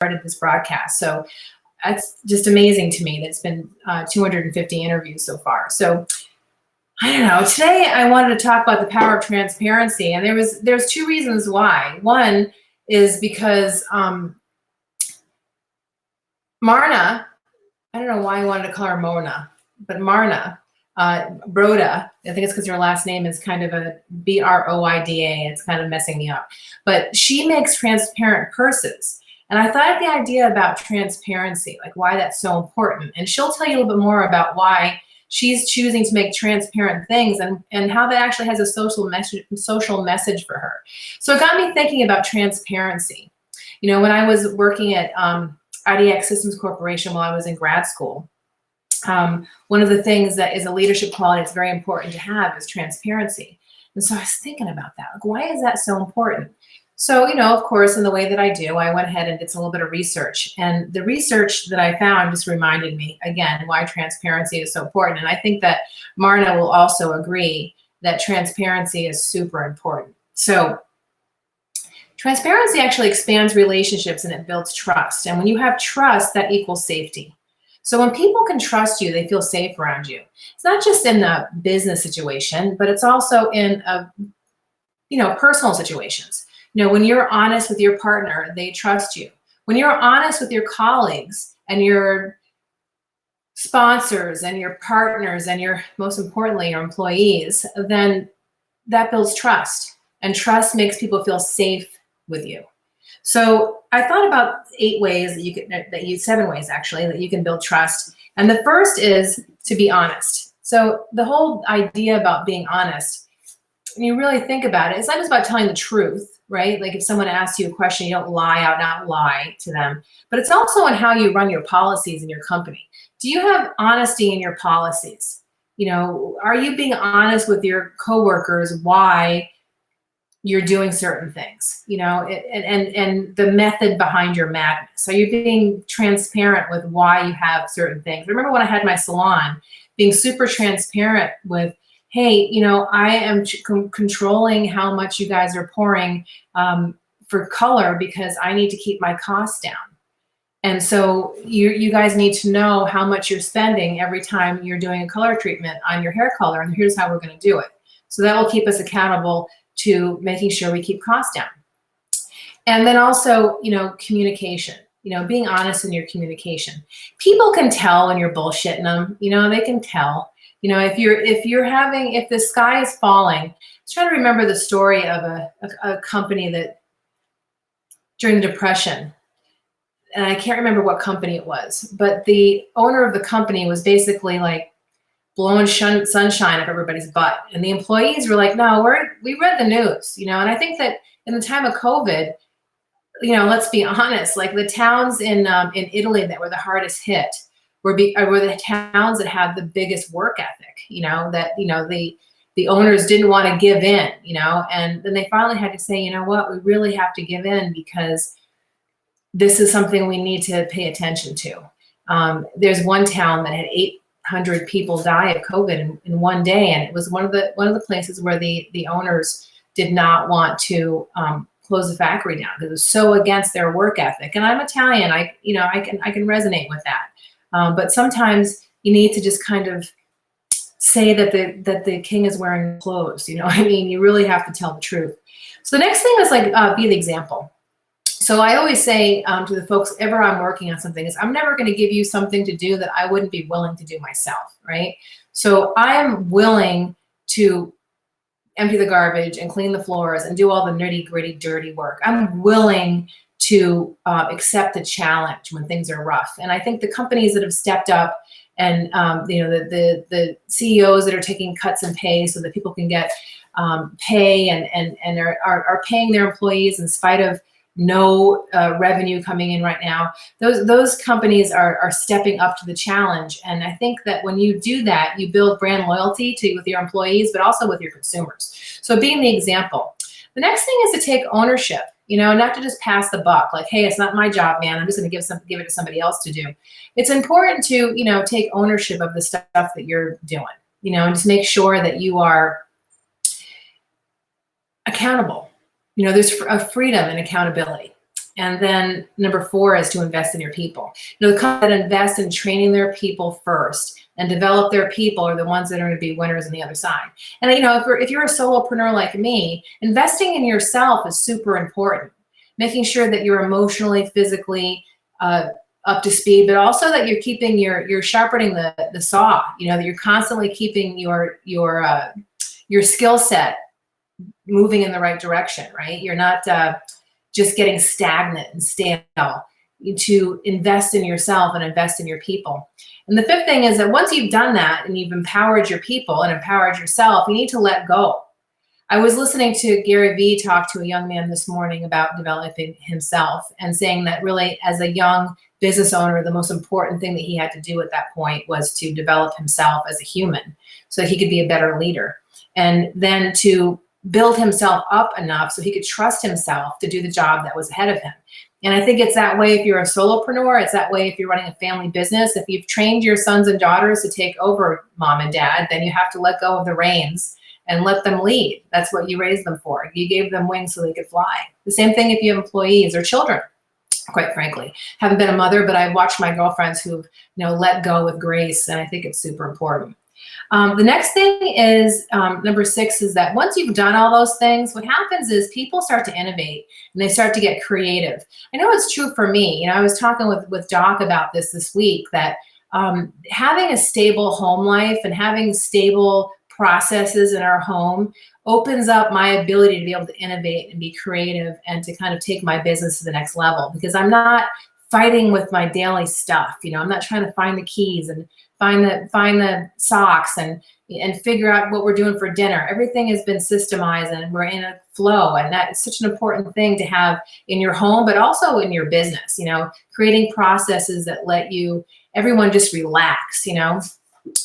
started this broadcast. So that's just amazing to me. That's been 250 interviews so far. So I don't know. Today I wanted to talk about the power of transparency, and there's two reasons why. One is because Marna, I don't know why I wanted to call her Mona, but Marna Broda, I think it's because her last name is kind of a Broida. It's kind of messing me up. But she makes transparent purses. And I thought of the idea about transparency, like why that's so important. And she'll tell you a little bit more about why she's choosing to make transparent things and how that actually has a social message for her. So it got me thinking about transparency. You know, when I was working at IDX Systems Corporation while I was in grad school, one of the things that is a leadership quality that's very important to have is transparency. And so I was thinking about that. Like, why is that so important? So, you know, of course, in the way that I do, I went ahead and did a little bit of research. And the research that I found just reminded me, again, why transparency is so important. And I think that Marna will also agree that transparency is super important. So transparency actually expands relationships and it builds trust. And when you have trust, that equals safety. So when people can trust you, they feel safe around you. It's not just in the business situation, but it's also in personal situations. You know, when you're honest with your partner, they trust you. When you're honest with your colleagues and your sponsors and your partners and most importantly, your employees, then that builds trust. And trust makes people feel safe with you. So I thought about 7 ways actually, that you can build trust. And the first is to be honest. So the whole idea about being honest, when you really think about it, it's not just about telling the truth, right? Like if someone asks you a question, you don't not lie to them, but it's also on how you run your policies in your company. Do you have honesty in your policies? You know, are you being honest with your coworkers why you're doing certain things, you know, and the method behind your madness? Are you being transparent with why you have certain things? I remember when I had my salon, being super transparent with, hey, you know, I am controlling how much you guys are pouring for color because I need to keep my costs down. And so you guys need to know how much you're spending every time you're doing a color treatment on your hair color, and here's how we're going to do it. So that will keep us accountable to making sure we keep costs down. And then also, you know, communication, you know, being honest in your communication. People can tell when you're bullshitting them, you know, they can tell. You know, if the sky is falling, I was trying to remember the story of a company that during the Depression, and I can't remember what company it was, but the owner of the company was basically like blowing sunshine up everybody's butt. And the employees were like, no, we read the news, you know. And I think that in the time of COVID, you know, let's be honest, like the towns in Italy that were the hardest hit were the towns that had the biggest work ethic, you know, that, you know, the owners didn't want to give in, you know, and then they finally had to say, you know what, we really have to give in because this is something we need to pay attention to. There's one town that had 800 people die of COVID in one day, and it was one of the places where the owners did not want to close the factory down because it was so against their work ethic. And I'm Italian, I can resonate with that. But sometimes you need to just kind of say that the king is wearing clothes. You know what I mean? You really have to tell the truth. So the next thing is like be the example. So I always say to the folks, ever I'm working on something, is I'm never going to give you something to do that I wouldn't be willing to do myself, right? So I am willing to empty the garbage and clean the floors and do all the nitty gritty, dirty work. I'm willing to accept the challenge when things are rough. And I think the companies that have stepped up and you know, the CEOs that are taking cuts in pay so that people can get pay and are paying their employees in spite of no revenue coming in right now, those companies are stepping up to the challenge. And I think that when you do that, you build brand loyalty with your employees, but also with your consumers. So being the example. The next thing is to take ownership, you know, not to just pass the buck, like, hey, it's not my job, man, I'm just going to give it to somebody else to do. It's important to, you know, take ownership of the stuff that you're doing, you know, and just make sure that you are accountable. You know, there's a freedom and accountability. And then number 4 is to invest in your people. The company that invest in training their people first and develop their people are the ones that are going to be winners on the other side. And if you're a solopreneur like me, investing in yourself is super important. Making sure that you're emotionally, physically up to speed, but also that you're keeping you're sharpening the saw. That you're constantly keeping your skill set moving in the right direction, right? You're not just getting stagnant and stale. To invest in yourself and invest in your people. And the 5th thing is that once you've done that and you've empowered your people and empowered yourself, you need to let go. I was listening to Gary Vee talk to a young man this morning about developing himself and saying that really as a young business owner, the most important thing that he had to do at that point was to develop himself as a human so he could be a better leader. And then to build himself up enough so he could trust himself to do the job that was ahead of him. And I think it's that way if you're a solopreneur. It's that way if you're running a family business. If you've trained your sons and daughters to take over mom and dad, then you have to let go of the reins and let them lead. That's what you raised them for. You gave them wings so they could fly. The same thing if you have employees or children, quite frankly. Haven't been a mother, but I've watched my girlfriends who've let go with grace, and I think it's super important. The next thing is number 6 is that once you've done all those things, what happens is people start to innovate and they start to get creative. I know it's true for me. I was talking with Doc about this week that having a stable home life and having stable processes in our home opens up my ability to be able to innovate and be creative and to kind of take my business to the next level, because I'm not fighting with my daily stuff. I'm not trying to find the keys and find the socks and figure out what we're doing for dinner. Everything has been systemized and we're in a flow, and that's such an important thing to have in your home, but also in your business. Creating processes that let everyone just relax.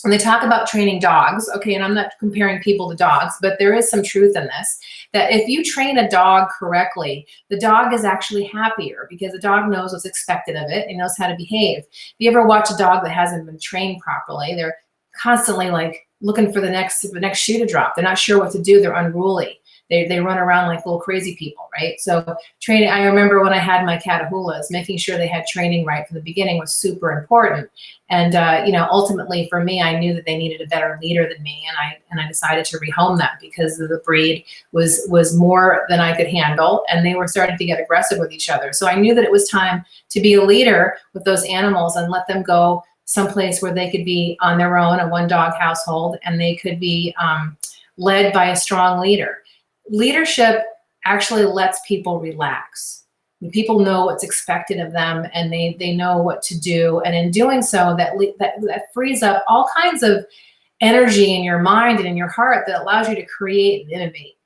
When they talk about training dogs, okay, and I'm not comparing people to dogs, but there is some truth in this, that if you train a dog correctly, the dog is actually happier because the dog knows what's expected of it and knows how to behave. If you ever watch a dog that hasn't been trained properly, they're constantly looking for the next shoe to drop. They're not sure what to do. They're unruly. They run around like little crazy people, right? So training, I remember when I had my Catahoula's, making sure they had training right from the beginning was super important. And ultimately for me, I knew that they needed a better leader than me, and I decided to rehome them because the breed was more than I could handle, and they were starting to get aggressive with each other. So I knew that it was time to be a leader with those animals and let them go someplace where they could be on their own, a 1-dog household, and they could be led by a strong leader. Leadership actually lets people relax. People know what's expected of them, and they know what to do. And in doing so, that frees up all kinds of energy in your mind and in your heart that allows you to create and innovate.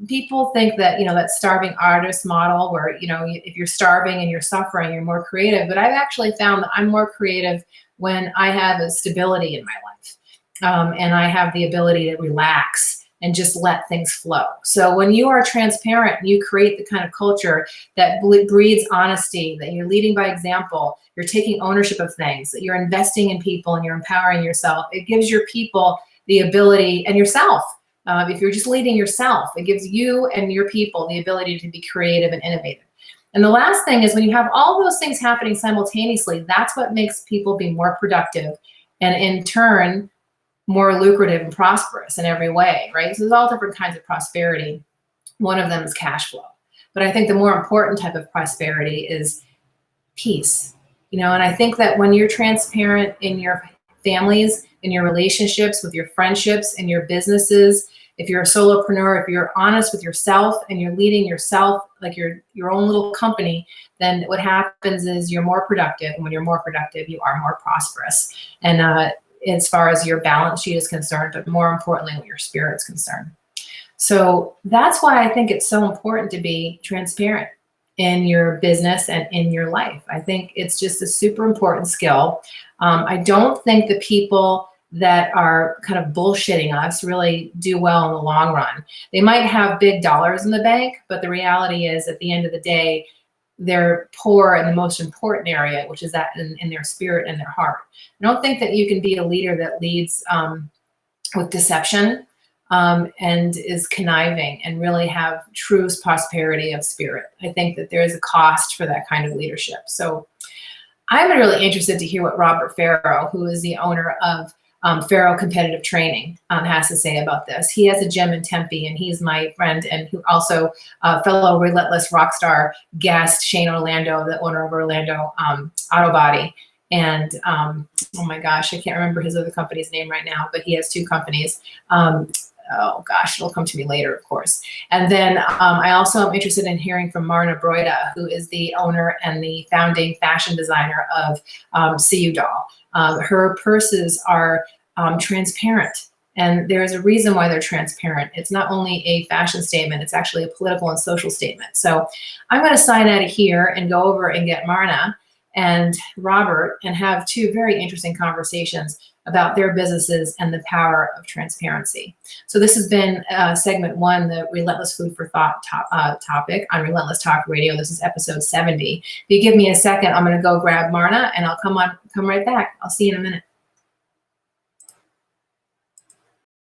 People think that, that starving artist model where, if you're starving and you're suffering, you're more creative. But I've actually found that I'm more creative when I have a stability in my life, and I have the ability to relax and just let things flow. So when you are transparent, you create the kind of culture that breeds honesty, that you're leading by example, you're taking ownership of things, that you're investing in people and you're empowering yourself. It gives your people the ability, and yourself, if you're just leading yourself, it gives you and your people the ability to be creative and innovative. And the last thing is when you have all those things happening simultaneously, that's what makes people be more productive and in turn, more lucrative and prosperous in every way, right? So there's all different kinds of prosperity. One of them is cash flow. But I think the more important type of prosperity is peace. And I think that when you're transparent in your families, in your relationships, with your friendships, in your businesses, if you're a solopreneur, if you're honest with yourself and you're leading yourself like your own little company, then what happens is you're more productive. And when you're more productive, you are more prosperous. And as far as your balance sheet is concerned, but more importantly, when your spirit's concerned. So that's why I think it's so important to be transparent in your business and in your life. I think it's just a super important skill. I don't think the people that are kind of bullshitting us really do well in the long run. They might have big dollars in the bank, but the reality is at the end of the day, they're poor in the most important area, which is that in their spirit and their heart. I don't think that you can be a leader that leads with deception and is conniving and really have true prosperity of spirit. I think that there is a cost for that kind of leadership. So I'm really interested to hear what Robert Farrow, who is the owner of Farrow Competitive Training, has to say about this. He has a gym in Tempe, and he's my friend, and who also fellow Relentless rock star guest Shane Orlando, the owner of Orlando Auto Body. And oh my gosh, I can't remember his other company's name right now, but he has two companies. Oh gosh, it'll come to me later, of course. And then I also am interested in hearing from Marna Broida, who is the owner and the founding fashion designer of CU Doll. Her purses are transparent. And there's a reason why they're transparent. It's not only a fashion statement, it's actually a political and social statement. So I'm going to sign out of here and go over and get Marna and Robert and have two very interesting conversations about their businesses and the power of transparency. So this has been segment 1, the Relentless Food for Thought topic on Relentless Talk Radio. This is episode 70. If you give me a second, I'm going to go grab Marna, and I'll come right back. I'll see you in a minute.